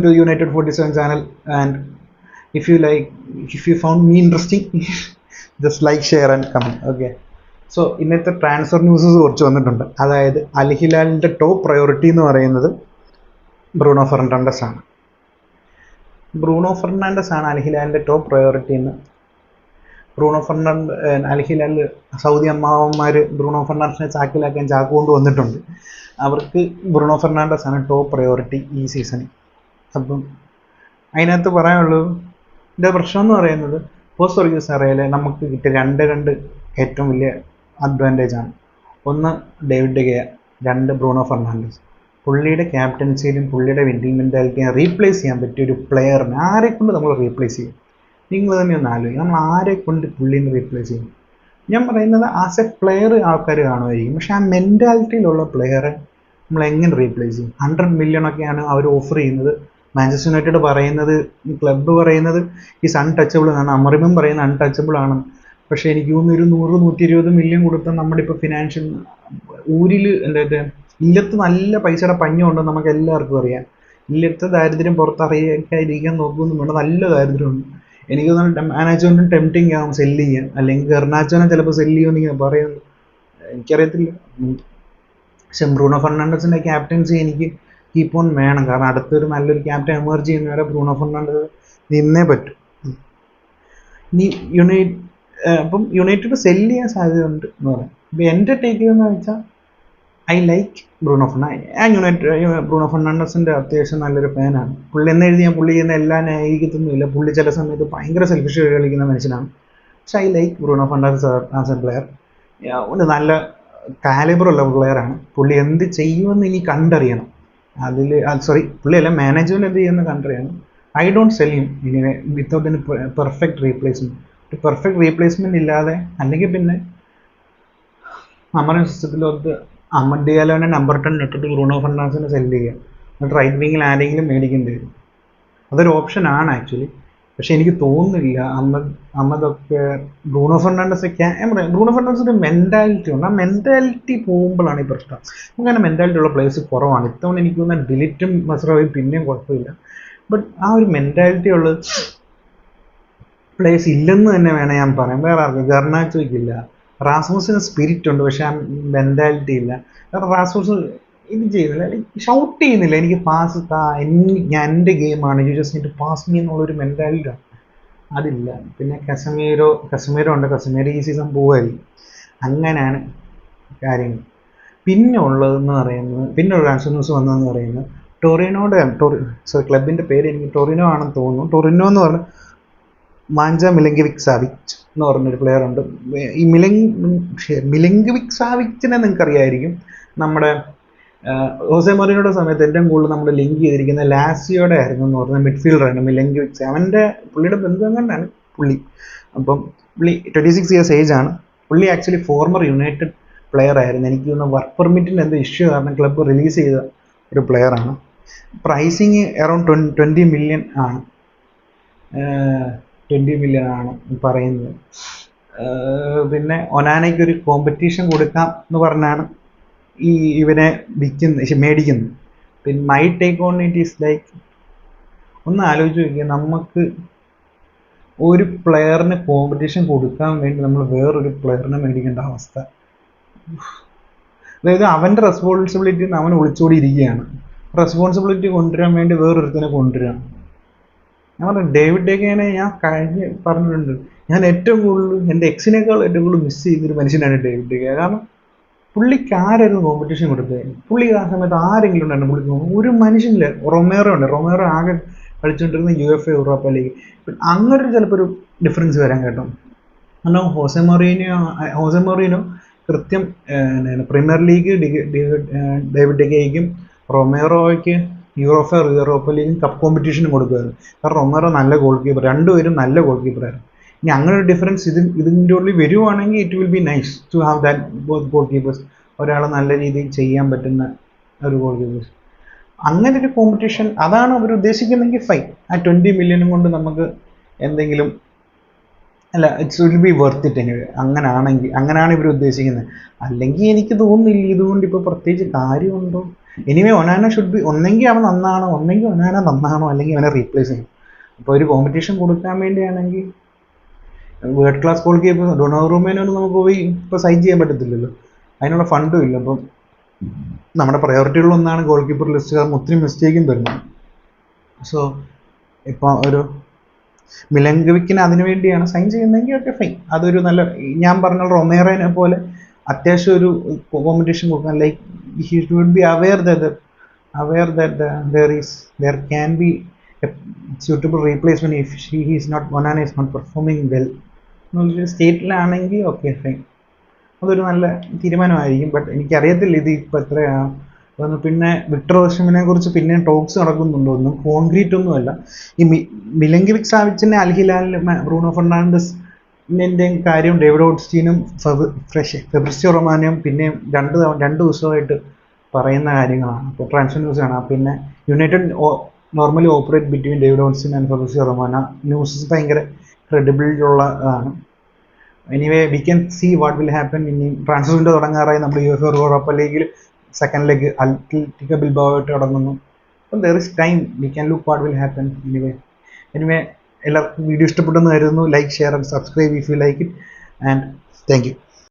To United 47 channel, and if you like, if you found me interesting, just like, share and comment. Okay. So ഇന്നത്തെ transfer newses കുറച്ച് വന്നിട്ടുണ്ട്. അതായത് അൽ ഹിലാലിൻ്റെ top priority എന്ന് പറയുന്നത് Bruno Fernandes ആണ്. Bruno Fernandes ആണ് അൽ ഹിലാലിൻ്റെ top priority എന്ന് Bruno Fernandes അൽ Hilal Saudi അമ്മാവന്മാർ Bruno ഫെർണാണ്ടസിനെ ചാക്കിലാക്കാൻ ചാക്ക് കൊണ്ട് വന്നിട്ടുണ്ട്. അവർക്ക് ബ്രൂണോ ഫെർണാണ്ടസ് ആണ് ടോപ്പ് പ്രയോറിറ്റി ഈ സീസണിൽ. അപ്പം അതിനകത്ത് പറയാനുള്ളത്, ഇതിൻ്റെ പ്രശ്നം എന്ന് പറയുന്നത് പോസ്റ്റ് സർവീസ് അറിയാലെ നമുക്ക് കിട്ടിയ രണ്ട് ഏറ്റവും വലിയ അഡ്വാൻറ്റേജ് ആണ്. ഒന്ന് ഡേവിഡ് ഡെ ഗെയ, രണ്ട് ബ്രൂണോ ഫെർണാണ്ടസ്. പുള്ളിയുടെ ക്യാപ്റ്റൻസിയിലും പുള്ളിയുടെ വിന്നിങ് മെൻറ്റാലിറ്റിയും റീപ്ലേസ് ചെയ്യാൻ പറ്റിയ ഒരു പ്ലെയറിനെ ആരെക്കൊണ്ട് നമ്മൾ റീപ്ലേസ് ചെയ്യും? നിങ്ങൾ തന്നെ ഒന്ന് ആലോചിക്കും, നമ്മൾ ആരെക്കൊണ്ട് പുള്ളീനെ റീപ്ലേസ് ചെയ്യും? ഞാൻ പറയുന്നത് ആസ് എ പ്ലെയർ ആൾക്കാർ കാണുമായിരിക്കും, പക്ഷെ ആ മെൻറ്റാലിറ്റിയിലുള്ള പ്ലെയറെ നമ്മൾ എങ്ങനെ റീപ്ലേസ് ചെയ്യും? 100 മില്യണൊക്കെയാണ് അവർ ഓഫർ ചെയ്യുന്നത്. മാഞ്ചസ്റ്റർ യുണൈറ്റഡ് പറയുന്നത്, ക്ലബ്ബ് പറയുന്നത് ഈസ് അൺടച്ചബിൾ എന്നാണ്. അമറിമും പറയുന്നത് അൺടച്ചബിൾ ആണ്. പക്ഷേ എനിക്ക് തോന്നുന്നു ഒരു 100-120 മില്യൺ കൊടുത്താൽ നമ്മുടെ ഇപ്പോൾ ഫിനാൻഷ്യൽ ഊരിൽ ഇല്ലത്ത് നല്ല പൈസയുടെ പഞ്ഞുണ്ടെന്ന് നമുക്ക് എല്ലാവർക്കും അറിയാം. ഇല്ലത്തെ ദാരിദ്ര്യം പുറത്തറിയാതിരിക്കാൻ നോക്കുമെന്ന് വേണം, നല്ല ദാരിദ്ര്യമുണ്ട്. എനിക്ക് തോന്നുന്നു മാനേജ്മെൻറ്റും ടെംപ്റ്റിംഗ് ആവും സെല്ല് ചെയ്യാൻ, അല്ലെങ്കിൽ ഗർണാച്ചോനെ ചിലപ്പോൾ സെല്ല് ചെയ്യുമെന്ന് ഇങ്ങനെ പറയുന്നത് എനിക്കറിയത്തില്ല. പക്ഷെ ബ്രൂണോ ഫെർണാണ്ടസിൻ്റെ ക്യാപ്റ്റൻസി എനിക്ക് കീപ്പ് ഓൺ വേണം, കാരണം അടുത്തൊരു നല്ലൊരു ക്യാപ്റ്റൻ എമർജ് ചെയ്യുന്നവരെ ബ്രൂണോ ഫെർണാണ്ടസ് നിന്നേ പറ്റും. ഇനി അപ്പം യുണൈറ്റഡ് സെല്ല് ചെയ്യാൻ സാധ്യതയുണ്ട് എന്ന് പറയാം. ഇപ്പം എൻ്റെ ടേക്ക് എന്ന് വെച്ചാൽ I like Bruno Fernandes. Bruno ഫെർണാണ്ടസിൻ്റെ അത്യാവശ്യം നല്ലൊരു ഫാനാണ്. പുള്ളി എന്ന് എഴുതി ഞാൻ പുള്ളി ചെയ്യുന്ന എല്ലാം ന്യായീകരിക്കത്തൊന്നുമില്ല. പുള്ളി ചില സമയത്ത് ഭയങ്കര സെൽഫിഷ് കളിക്കുന്ന മനുഷ്യനാണ്. പക്ഷെ I like Bruno Fernandez as A player. ഒരു നല്ല കാലിബറുള്ള പ്ലെയറാണ്. പുള്ളി എന്ത് ചെയ്യുമെന്ന് ഇനി കണ്ടറിയണം. പുള്ളിയല്ല, മാനേജ്മെൻറ്റ് എന്ത് ചെയ്യുമെന്ന് കണ്ടറിയണം. ഐ ഡോണ്ട് സെൽ ഹിം ഇങ്ങനെ വിത്തൗട്ട് എനി പെർഫെക്റ്റ് റീപ്ലേസ്മെൻറ്റ്. ഒരു പെർഫെക്റ്റ് റീപ്ലേസ്മെൻറ്റ് ഇല്ലാതെ, അല്ലെങ്കിൽ പിന്നെ നമ്മുടെ സിസ്റ്റത്തിലൊത്ത് അഹമ്മദ് ഡിയാലോനെ നമ്പർ 10 ഇട്ടിട്ട് ബ്രൂണോ ഫെർണാണ്ടസിനെ സെല്ല് ചെയ്യുക, എന്നിട്ട് റൈറ്റ് വിങ്ങിൽ ആരെങ്കിലും മേടിക്കേണ്ടി വരും. അതൊരു ഓപ്ഷനാണ് ആക്ച്വലി. പക്ഷെ എനിക്ക് തോന്നുന്നില്ല അഹമ്മദൊക്കെ ബ്രൂണോ ഫെർണാണ്ടസൊക്കെ. ബ്രൂണോ ഫെർണാണ്ടസിൻ്റെ മെൻറ്റാലിറ്റി ഉണ്ട്. ആ മെൻറ്റാലിറ്റി പോകുമ്പോഴാണ് ഈ പ്രശ്നം. നമുക്കങ്ങനെ മെൻറ്റാലിറ്റി ഉള്ള പ്ലേയേഴ്സ് കുറവാണ്. ഇത്തവണ എനിക്ക് തോന്നുന്ന ഡിലിറ്റും മസ്റാവിയും പിന്നെയും കുഴപ്പമില്ല. ബട്ട് ആ ഒരു മെൻറ്റാലിറ്റി ഉള്ള പ്ലേയേഴ്സ് ഇല്ലെന്ന് തന്നെ വേണം ഞാൻ പറയാം. വേറെ ആർക്കും ഗർണാച്ചോയ്ക്കില്ല. റാസ്മുസിന് സ്പിരിറ്റ് ഉണ്ട്, പക്ഷെ ആ മെൻറ്റാലിറ്റി ഇല്ല. കാരണം റാസ്മുസ് ഇത് ചെയ്യുന്നില്ല, ഷൗട്ട് ചെയ്യുന്നില്ല, എനിക്ക് പാസ് താ, ഞാൻ എൻ്റെ ഗെയിമാണ്, you just need to pass me എന്നുള്ളൊരു മെൻറ്റാലിറ്റി അതില്ല. പിന്നെ കസമീരോ ഉണ്ട്. കസമീരോ ഈ സീസൺ പോവുമായിരിക്കും. അങ്ങനെയാണ് കാര്യങ്ങൾ. പിന്നെ ഉള്ളതെന്ന് പറയുന്നത്, പിന്നെ ഒരു ട്രാൻസ്ഫർ ന്യൂസ് വന്നതെന്ന് പറയുന്നത് ക്ലബിൻ്റെ പേര് എനിക്ക് ടൊറിനോ ആണെന്ന് തോന്നുന്നു. ടൊറിനോ എന്ന് പറഞ്ഞാൽ മാഞ്ച മിലങ്കോവിക് സാവിച്ച് എന്ന് പറഞ്ഞൊരു പ്ലെയർ ഉണ്ട്. ഈ മിലങ്കോവിക് സാവിച്ചിനെ നിങ്ങൾക്കറിയായിരിക്കും. നമ്മുടെ ഹോസെ മൊറീനോയുടെ സമയത്ത് ഏറ്റവും കൂടുതൽ നമ്മൾ ലിങ്ക് ചെയ്തിരിക്കുന്ന ലാസിയോടെ ആയിരുന്നു എന്ന് പറഞ്ഞ മിഡ്ഫീൽഡറാണ് മിലങ്കോവിക്. പുള്ളിയുടെ ബന്ധം കൊണ്ടാണ് പുള്ളി. അപ്പം പുള്ളി 26 ഇയേഴ്സ് ഏജ് ആണ്. പുള്ളി ആക്ച്വലി ഫോർമർ യുണൈറ്റഡ് പ്ലെയർ ആയിരുന്നു. എനിക്ക് തോന്നുന്നു വർക്ക് പെർമിറ്റിൻ്റെ എന്തോ ഇഷ്യൂ കാരണം ക്ലബ്ബ് റിലീസ് ചെയ്ത ഒരു പ്ലെയറാണ്. പ്രൈസിങ് അറൗണ്ട് 20 മില്യൺ ആണ്. 20 മില്യൺ ആണ് പറയുന്നത്. പിന്നെ ഒനാനയ്ക്ക് ഒരു കോമ്പറ്റീഷൻ കൊടുക്കാം എന്ന് പറഞ്ഞാണ് ഇവനെ മേടിക്കുന്നത്. പിന്നെ my take on it is like, ഒന്ന് ആലോചിച്ച് നോക്കിയാൽ, നമുക്ക് ഒരു പ്ലെയറിന് കോമ്പറ്റീഷൻ കൊടുക്കാൻ വേണ്ടി നമ്മൾ വേറൊരു പ്ലെയറിനെ മേടിക്കേണ്ട അവസ്ഥ. അതായത് അവൻ്റെ റെസ്പോൺസിബിലിറ്റി അവൻ ഒളിച്ചോടിയിരിക്കുകയാണ്. റെസ്പോൺസിബിലിറ്റി കൊണ്ടുവരാൻ വേണ്ടി വേറൊരുത്തിനെ കൊണ്ടുവരികയാണ്. ഞാൻ പറഞ്ഞു, ഡേവിഡ് ഡെ ഗെയനെ ഞാൻ കഴിഞ്ഞ് പറഞ്ഞിട്ടുണ്ട്, ഞാൻ ഏറ്റവും കൂടുതൽ എൻ്റെ എക്സിനേക്കാൾ ഏറ്റവും കൂടുതൽ മിസ് ചെയ്തൊരു മനുഷ്യനാണ് ഡേവിഡ് ഡെ ഗെയ. കാരണം പുള്ളിക്ക് ആരായിരുന്നു കോമ്പറ്റീഷൻ കൊടുത്തത്? പുള്ളി ആ സമയത്ത് ആരെങ്കിലും ഉണ്ടായിരുന്നു പുള്ളിക്ക്? ഒരു മനുഷ്യനില്ല. റൊമേറോ ആകെ കളിച്ചുകൊണ്ടിരുന്ന UEFA യൂറോപ്പ ലീഗ്. അങ്ങനൊരു ചിലപ്പോൾ ഒരു ഡിഫറൻസ് വരാൻ കേട്ടോ. കാരണം ഹോസെ മൊറീനോ കൃത്യം പ്രീമിയർ ലീഗ് ഡേവിഡ് ഡെ ഗെയ്ക്കും റൊമേറോയ്ക്ക് യൂറോപ്പ ലീഗും കപ്പ് കോമ്പറ്റീഷനും കൊടുക്കുമായിരുന്നു. കാരണം റൊമേറോ നല്ല ഗോൾ കീപ്പർ, രണ്ടുപേരും നല്ല ഗോൾ കീപ്പറായിരുന്നു. ഇനി അങ്ങനെ ഒരു ഡിഫറൻസ് ഇതിൻ്റെ ഉള്ളിൽ വരുവാണെങ്കിൽ it will be nice to have that both goalkeepers. ഒരാൾ നല്ല രീതിയിൽ ചെയ്യാൻ പറ്റുന്ന ഒരു ഗോൾ കീപ്പേഴ്സ്. അങ്ങനെ ഒരു കോമ്പറ്റീഷൻ അതാണ് അവർ ഉദ്ദേശിക്കുന്നതെങ്കിൽ ഫൈൻ. ആ 20 മില്യണും കൊണ്ട് നമുക്ക് എന്തെങ്കിലും, അല്ല, it's will be worth it anyway. അങ്ങനെയാണ് ഇവർ ഉദ്ദേശിക്കുന്നത്. അല്ലെങ്കിൽ എനിക്ക് തോന്നുന്നില്ല ഇതുകൊണ്ട് ഇപ്പോൾ പ്രത്യേകിച്ച് കാര്യമുണ്ടോ. എനിവേ ഒനാന ഷുഡ് ബി, ഒന്നെങ്കിൽ അവൻ നന്നാണോ, ഒന്നെങ്കിൽ ഒനാന നന്നാണോ, അല്ലെങ്കിൽ അവനെ റീപ്ലേസ് ചെയ്യും. അപ്പോൾ ഒരു കോമ്പറ്റീഷൻ കൊടുക്കാൻ വേണ്ടിയാണെങ്കിൽ വേൾഡ് ക്ലാസ് ഗോൾ കീപ്പർ ഡൊണാറുമേനൊന്നും നമുക്ക് പോയി ഇപ്പോൾ സൈൻ ചെയ്യാൻ പറ്റത്തില്ലല്ലോ, അതിനുള്ള ഫണ്ടും ഇല്ല. അപ്പം നമ്മുടെ പ്രയോറിറ്റികളിലൊന്നാണ് ഗോൾ കീപ്പർ ലിസ്റ്റ്, കാരണം ഒത്തിരി മിസ്റ്റേക്കും വരുന്നത്. സോ ഇപ്പോൾ ഒരു മിലങ്കോവിക്കിനെ അതിനു വേണ്ടിയാണ് സൈൻ ചെയ്യുന്നതെങ്കിൽ ഓക്കെ ഫൈൻ, അതൊരു നല്ല, ഞാൻ പറഞ്ഞ റൊമേറോനെ പോലെ അത്യാവശ്യം ഒരു കോമ്പറ്റീഷൻ കൊടുക്കാൻ, like he should be aware that there can be a suitable replacement if Onana is not performing well എന്നുള്ളൊരു സ്റ്റേറ്റിലാണെങ്കിൽ ഓക്കെ ഫൈൻ, അതൊരു നല്ല തീരുമാനമായിരിക്കും. ബട്ട് എനിക്കറിയത്തില്ല ഇത് ഇപ്പോൾ എത്രയാണ്. പിന്നെ വിക്ടർ ഓസിമിനെ കുറിച്ച് പിന്നെ ടോക്സ് നടക്കുന്നുണ്ടോ, ഒന്നും കോൺക്രീറ്റ് ഒന്നുമല്ല. ഈ മിലങ്കോവിക് സാവിച്ചിനെ അൽ ഹിലാലിൽ ബ്രൂണോ ഫെർണാണ്ടസിൻ്റെയും കാര്യം ഡേവിഡ് ഓട്സ്റ്റീനും ഫെബ്രിസിയോ റൊമാനോയും പിന്നെയും രണ്ട് ദിവസമായിട്ട് പറയുന്ന കാര്യങ്ങളാണ്, ഇപ്പോൾ ട്രാൻസ്ഫർ ന്യൂസ് ആണ്. പിന്നെ United normally operate between David Ornstein and Fabrizio Romano, news ഭയങ്കര ക്രെഡിബിലിറ്റി ഉള്ളതാണ്. Anyway we can see what will happen. ഇനി ട്രാൻസ്ഫർ വിൻഡോ തുടങ്ങാറായി, നമ്മൾ യുഎഫ യൂറോപ്പ ലീഗിൽ സെക്കൻഡ് ലെഗ് അത്ലറ്റിക്കോ ബിൽബാओ ആയിട്ട് തുടങ്ങുന്നു. അപ്പം there is time, we can look what will happen. Anyway എല്ലാവർക്കും വീഡിയോ ഇഷ്ടപ്പെട്ടെന്ന് കരുതുന്നു. Like, share and subscribe if you like it, and thank U.